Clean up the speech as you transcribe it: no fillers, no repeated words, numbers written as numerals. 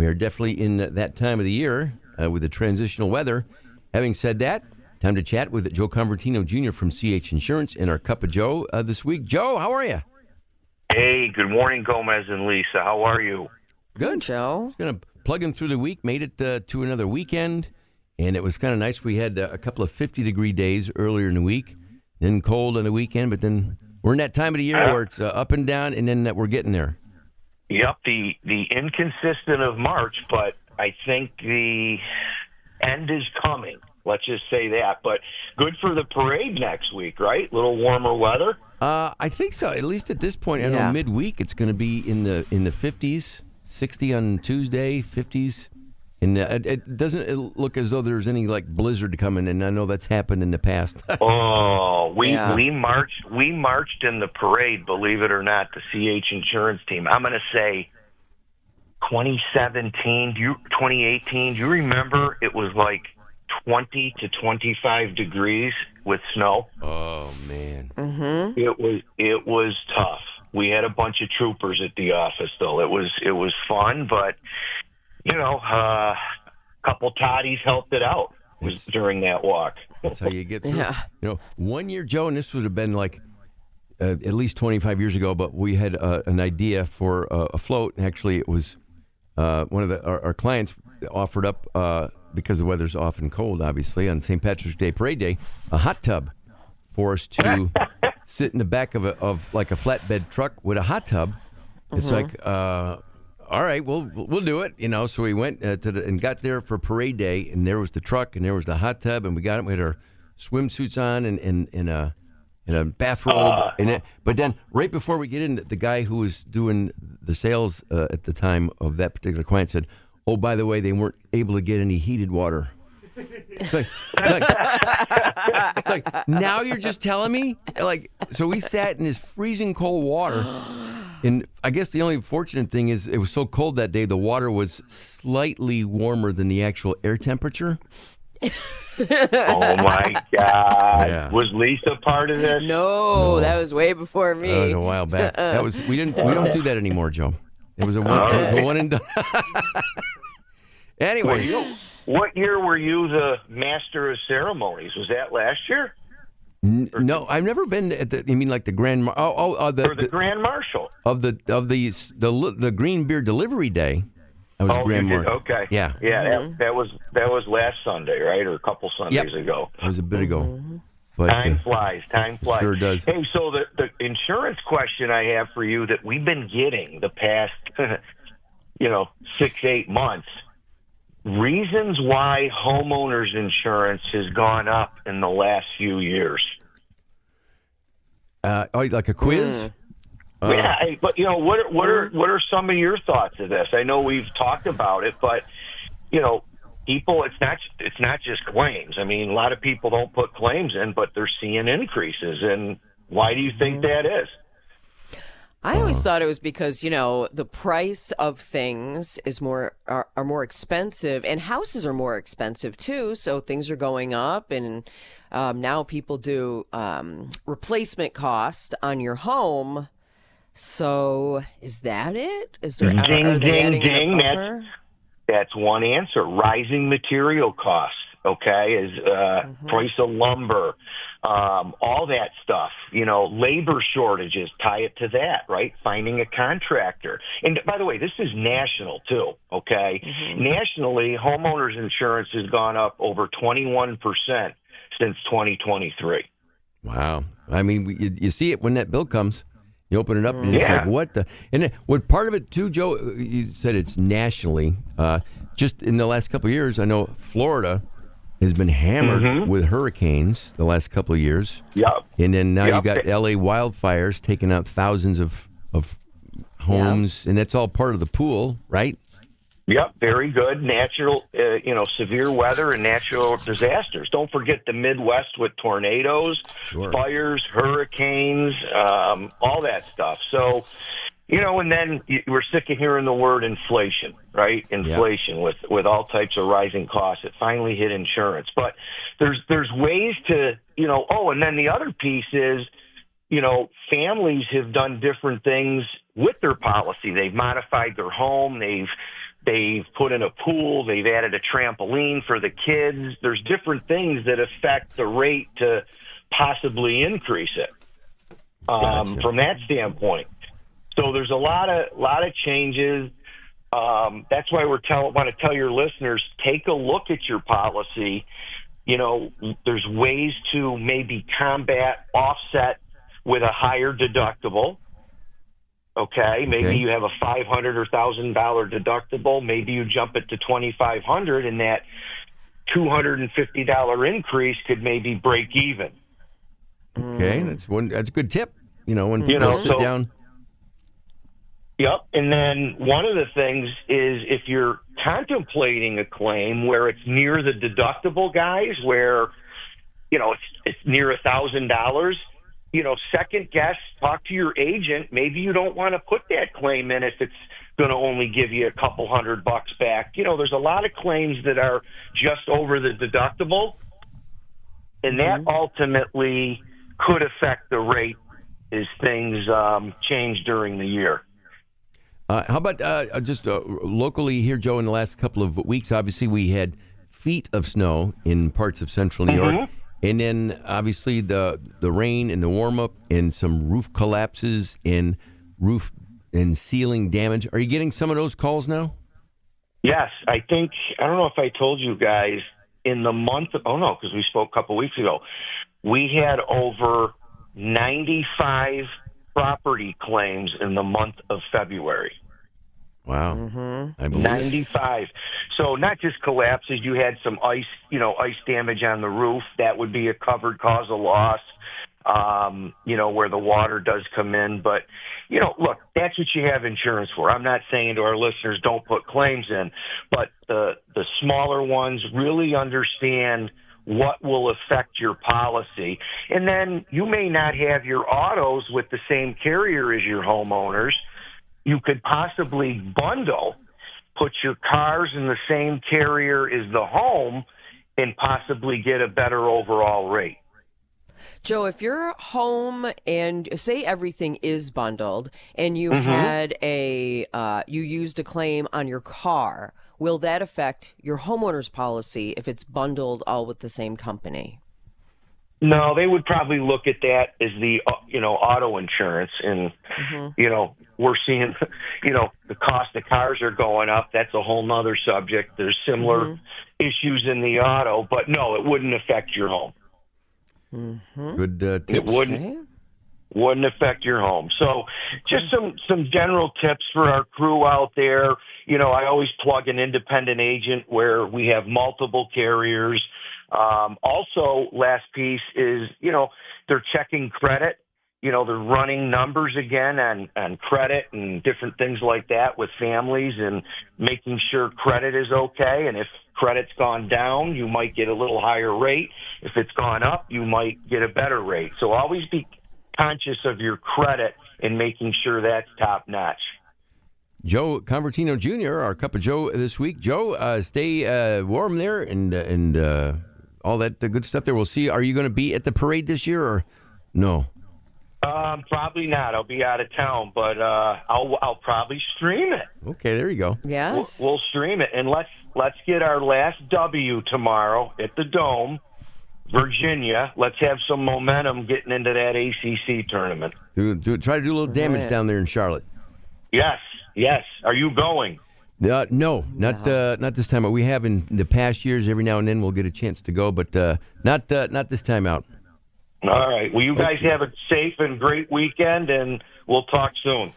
We are definitely in that time of the year with the transitional weather. Having said that, time to chat with Joe Convertino Jr. from CH Insurance in our Cup of Joe this week. Joe, how are you? Hey, good morning, Gomez and Lisa. How are you? Good, Joe. Just going to plug in through the week, made it to another weekend, and it was kind of nice. We had a couple of 50-degree days earlier in the week, then cold on the weekend, but then we're in that time of the year where it's up and down, and then we're getting there. Yep, the inconsistent of March, but I think the end is coming. Let's just say that. But good for the parade next week, right? A little warmer weather. I think so. At least at this point, I know midweek it's going to be in the 50s, 60 on Tuesday, 50s. And it doesn't look as though there's any like blizzard coming, and I know that's happened in the past. We marched in the parade, believe it or not, the CH Insurance team. I'm going to say 2017, 2018. Do you remember it was like 20 to 25 degrees with snow? Oh man. Mm-hmm. It was tough. We had a bunch of troopers at the office though. It was fun, but you know, a couple toddies helped it out during that walk. That's how you get through. Yeah. You know, one year, Joe, and this would have been like at least 25 years ago, but we had an idea for a float. Actually, it was one of our clients offered up, because the weather's often cold, obviously, on St. Patrick's Day, Parade Day, a hot tub for us to sit in the back of like a flatbed truck with a hot tub. It's like, all right, we'll do it, you know. So we went and got there for Parade Day, and there was the truck, and there was the hot tub, and we got it. We had our swimsuits on and a bathrobe. But then right before we get in, the guy who was doing the sales at the time of that particular client said, "Oh, by the way, they weren't able to get any heated water." It's like, now you're just telling me? Like, so we sat in this freezing cold water. And I guess the only fortunate thing is it was so cold that day, the water was slightly warmer than the actual air temperature. Oh, my God. Yeah. Was Lisa part of this? No, that was way before me. That was a while back. We don't do that anymore, Joe. It was a one and done. Anyway. What year were you the master of ceremonies? Was that last year? No, I've never been at the. You mean like the grand? The grand marshal of the green beer delivery day. I was grand marshal. Okay. Yeah. That was last Sunday, right, or a couple Sundays ago. It was a bit ago. But Time flies. Sure does. Hey, so the insurance question I have for you that we've been getting the past, 6-8 months. Reasons why homeowners insurance has gone up in the last few years. Like a quiz? But what are some of your thoughts of this? I know we've talked about it, but people, it's not just claims. I mean, a lot of people don't put claims in, but they're seeing increases. And why do you think that is? I always thought it was because, the price of things is are more expensive, and houses are more expensive too. So things are going up, and now people do replacement cost on your home. So is that it? Is there are they adding in a buffer? That's one answer. Rising material costs. Okay, is price of lumber, all that stuff. Labor shortages tie it to that, right? Finding a contractor. And by the way, this is national too. Okay, nationally, homeowners insurance has gone up over 21% since 2023. Wow. I mean, you see it when that bill comes. You open it up and it's like, what the? And what part of it too, Joe? You said it's nationally. Just in the last couple of years, I know Florida has been hammered with hurricanes the last couple of years. Yep. And then now you got L.A. wildfires taking out thousands of homes, and that's all part of the pool, right? Yep, very good. Natural, severe weather and natural disasters. Don't forget the Midwest with tornadoes, fires, hurricanes, all that stuff. So, and then we're sick of hearing the word inflation, right? Inflation with all types of rising costs. It finally hit insurance. But there's ways to, and then the other piece is, families have done different things with their policy. They've modified their home. They've They've put in a pool. They've added a trampoline for the kids. There's different things that affect the rate to possibly increase it from that standpoint. So there's a lot of changes. That's why want to tell your listeners, take a look at your policy. You know, there's ways to maybe offset with a higher deductible. Okay, maybe you have a $500 or $1,000 deductible. Maybe you jump it to $2,500, and that $250 increase could maybe break even. Okay, that's a good tip. You know, when people sit down. Yep, and then one of the things is if you're contemplating a claim where it's near the deductible, guys, where it's near $1,000. Second guess, talk to your agent. Maybe you don't want to put that claim in if it's going to only give you a couple $100 back. There's a lot of claims that are just over the deductible, and that ultimately could affect the rate as things change during the year. How about just locally here, Joe, in the last couple of weeks, obviously we had feet of snow in parts of central New York. And then, obviously, the rain and the warm-up and some roof collapses and roof and ceiling damage. Are you getting some of those calls now? Yes. I don't know if I told you guys, in the month of, because we spoke a couple weeks ago, we had over 95 property claims in the month of February. Wow. I believe 95. So not just collapses, you had some ice damage on the roof. That would be a covered cause of loss, where the water does come in. But, look, that's what you have insurance for. I'm not saying to our listeners, don't put claims in, but the smaller ones really understand what will affect your policy. And then you may not have your autos with the same carrier as your homeowners. You could possibly bundle, put your cars in the same carrier as the home, and possibly get a better overall rate. Joe, if you're home and say everything is bundled and you had you used a claim on your car, will that affect your homeowner's policy if it's bundled all with the same company? No, they would probably look at that as the, auto insurance. And, we're seeing, the cost of cars are going up. That's a whole nother subject. There's similar issues in the auto, but no, it wouldn't affect your home. Good tips. It wouldn't affect your home. So just some general tips for our crew out there. I always plug an independent agent where we have multiple carriers. Also, last piece is, they're checking credit. They're running numbers again on credit and different things like that with families and making sure credit is okay. And if credit's gone down, you might get a little higher rate. If it's gone up, you might get a better rate. So always be conscious of your credit and making sure that's top notch. Joe Convertino Jr., our Cup of Joe this week. Joe, stay warm there and all that good stuff there. We'll see. Are you going to be at the parade this year or no? Probably not. I'll be out of town, but I'll probably stream it. Okay, there you go. Yes, we'll stream it, and let's get our last W tomorrow at the Dome, Virginia. Let's have some momentum getting into that ACC tournament. Try to do a little damage down there in Charlotte. Yes. Are you going? No, not this time. We have in the past years. Every now and then we'll get a chance to go, but not this time out. All right. Well, you guys have a safe and great weekend, and we'll talk soon.